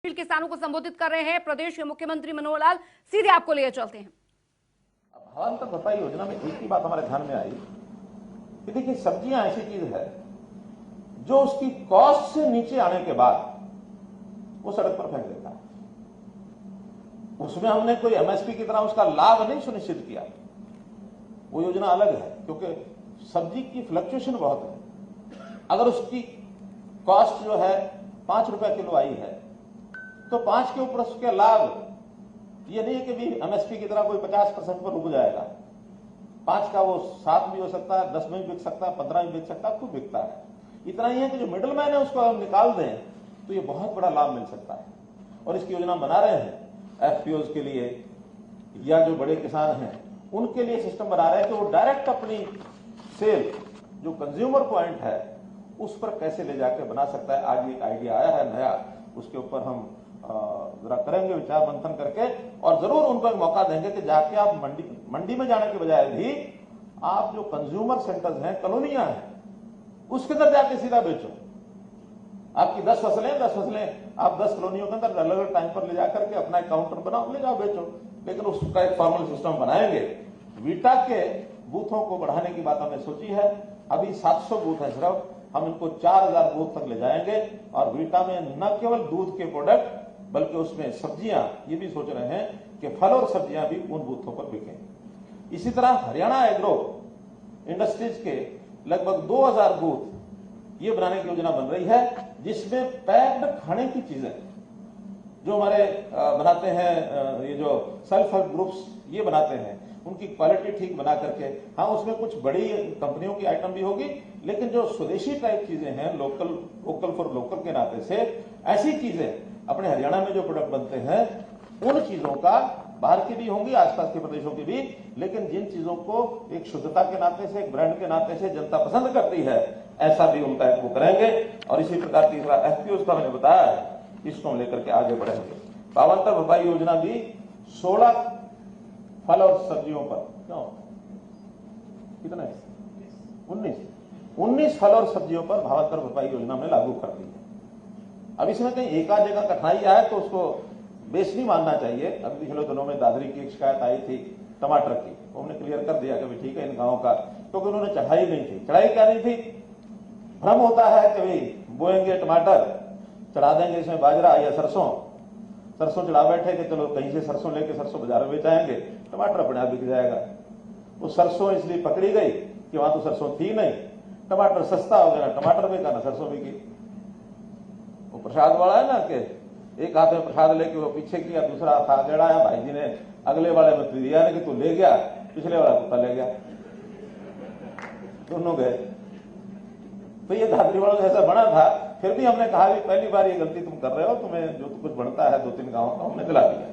किसानों को संबोधित कर रहे हैं प्रदेश के मुख्यमंत्री मनोहर लाल। सीधे आपको ले चलते हैं। भावांतर भरपाई योजना में एक ही बात हमारे ध्यान में आई कि देखिए, सब्जियां ऐसी चीज है जो उसकी कॉस्ट से नीचे आने के बाद वो सड़क पर फेंक देता है। उसमें हमने कोई एमएसपी की तरह उसका लाभ नहीं सुनिश्चित किया। वो योजना अलग है क्योंकि सब्जी की फ्लक्चुएशन बहुत है। अगर उसकी कॉस्ट जो है 5 रुपए किलो आई है तो 5 के ऊपर उसके लाभ ये नहीं है कि भी एमएसपी की तरह कोई 50% पर रुक जाएगा। 5 का वो 7 भी हो सकता है, 10 में भी बिक सकता है, 15 में बिक सकता है, खूब बिकता है। इतना ही है कि जो मिडिल मैन है उसको हम निकाल दें तो ये बहुत बड़ा लाभ मिल सकता है। और इसकी योजना बना रहे हैं एफपीओज के लिए या जो बड़े किसान हैं उनके लिए सिस्टम बना रहे हैं कि वो डायरेक्ट अपनी सेल जो कंज्यूमर पॉइंट है उस पर कैसे ले जाकर बना सकता है। आज एक आइडिया आया है नया, उसके ऊपर हम जरा करेंगे विचार मंथन करके और जरूर उनको एक मौका देंगे कि जाके आप मंडी में जाने के बजाय भी आप जो कंज्यूमर सेंटर्स हैं, कॉलोनियां हैं, उसके अंदर जाके सीधा बेचो। आपकी 10 फसलें आप 10 कॉलोनियों के अंदर अलग अलग टाइम पर ले जाकर के अपना एक काउंटर बनाओ, ले जाओ बेचो। लेकिन उसका एक फॉर्मल सिस्टम बनाएंगे। वीटा के बूथों को बढ़ाने की बात हमने सोची है। अभी 700 बूथ है सिर्फ, हम इनको 4000 बूथ तक ले जाएंगे और वीटा में न केवल दूध के प्रोडक्ट बल्कि उसमें सब्जियां, ये भी सोच रहे हैं कि फल और सब्जियां भी उन बूथों पर बिकें। इसी तरह हरियाणा एग्रो इंडस्ट्रीज के लगभग 2000 बूथ ये बनाने की योजना बन रही है जिसमें पैक्ड खाने की चीजें जो हमारे बनाते हैं, ये जो सेल्फ हेल्प ग्रुप्स ये बनाते हैं, उनकी क्वालिटी ठीक बना करके, हाँ उसमें कुछ बड़ी कंपनियों की आइटम भी होगी, लेकिन जो स्वदेशी टाइप चीजें हैं, लोकल फॉर लोकल के नाते से ऐसी चीजें अपने हरियाणा में जो प्रोडक्ट बनते हैं उन चीजों का बाहर की भी होंगी, आसपास के प्रदेशों की भी, लेकिन जिन चीजों को एक शुद्धता के नाते से, एक ब्रांड के नाते से जनता पसंद करती है, ऐसा भी उनका वो करेंगे। और इसी प्रकार तीसरा एफपीओ का मैंने बताया है, इसको हम लेकर के आगे बढ़ेंगे। भावांतर भरपाई योजना भी 16 फल और सब्जियों पर, क्यों कितना है 19 फल और सब्जियों पर भावांतर भरपाई योजना में लागू कर दी है। अब इसमें कहीं एक आध जगह कठिनाई आए तो उसको बेस नहीं मानना चाहिए। अभी पिछले दिनों में दादरी की एक शिकायत आई थी टमाटर की, हमने क्लियर कर दिया कि ठीक है इन गांवों का, क्योंकि उन्होंने चढ़ाई नहीं थी। चढ़ाई क्या नहीं थी? भ्रम होता है कि भाई बोएंगे टमाटर, चढ़ा देंगे इसमें बाजरा या सरसों चढ़ा बैठे कि चलो कहीं से सरसों लेके सरसों बाजार में बेचाएंगे, टमाटर अपने आप बिक जाएगा। वो सरसों इसलिए पकड़ी गई कि वहां तो सरसों थी नहीं, टमाटर सस्ता हो गया, ना टमाटर बिका ना सरसों बिकी। वो प्रसाद वाला है ना कि एक हाथ में प्रसाद लेके वो पीछे किया, दूसरा हाथ आगे बढ़ाया, भाई जी ने अगले वाले में दिया ना कि तू ले गया, पिछले वाला कुत्ता ले गया, दोनों गए। तो ये धात्री वाला जैसा बना था, फिर भी हमने कहा भी पहली बार ये गलती तुम कर रहे हो, तुम्हें जो कुछ बनता है 2-3 गांवों का हमने दिला दिया।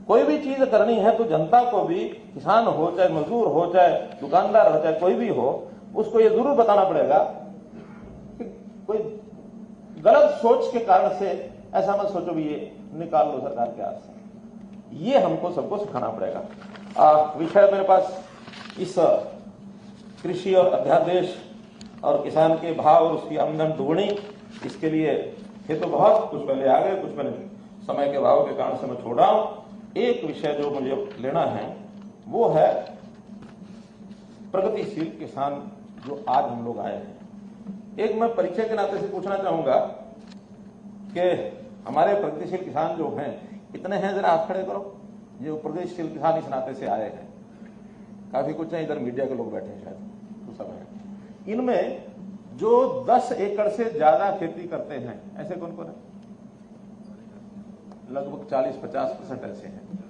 कोई भी चीज करनी है तो जनता को भी, किसान हो चाहे मजदूर हो चाहे दुकानदार हो चाहे कोई भी हो, उसको ये जरूर बताना पड़ेगा कि कोई गलत सोच के कारण से ऐसा मत सोचो भी ये निकाल लो सरकार के हाथ से। ये हमको सबको सिखाना पड़ेगा। विषय मेरे पास इस कृषि और अध्यादेश और किसान के भाव और उसकी आमदन दुगनी, इसके लिए ये तो बहुत कुछ पहले आ गए, कुछ मैंने समय के भाव के कारण से मैं छोड़ा हूं। एक विषय जो मुझे लेना है वो है प्रगतिशील किसान जो आज हम लोग आए हैं। एक मैं परिचय के नाते से पूछना चाहूंगा कि हमारे प्रगतिशील किसान जो हैं कितने हैं, जरा हाथ खड़े करो जो प्रगतिशील किसान इस नाते से आए हैं। काफी कुछ है, इधर मीडिया के लोग बैठे हैं शायद, तो सब है। इनमें जो 10 एकड़ से ज्यादा खेती करते हैं ऐसे कौन कौन है? लगभग 40-50% ऐसे हैं।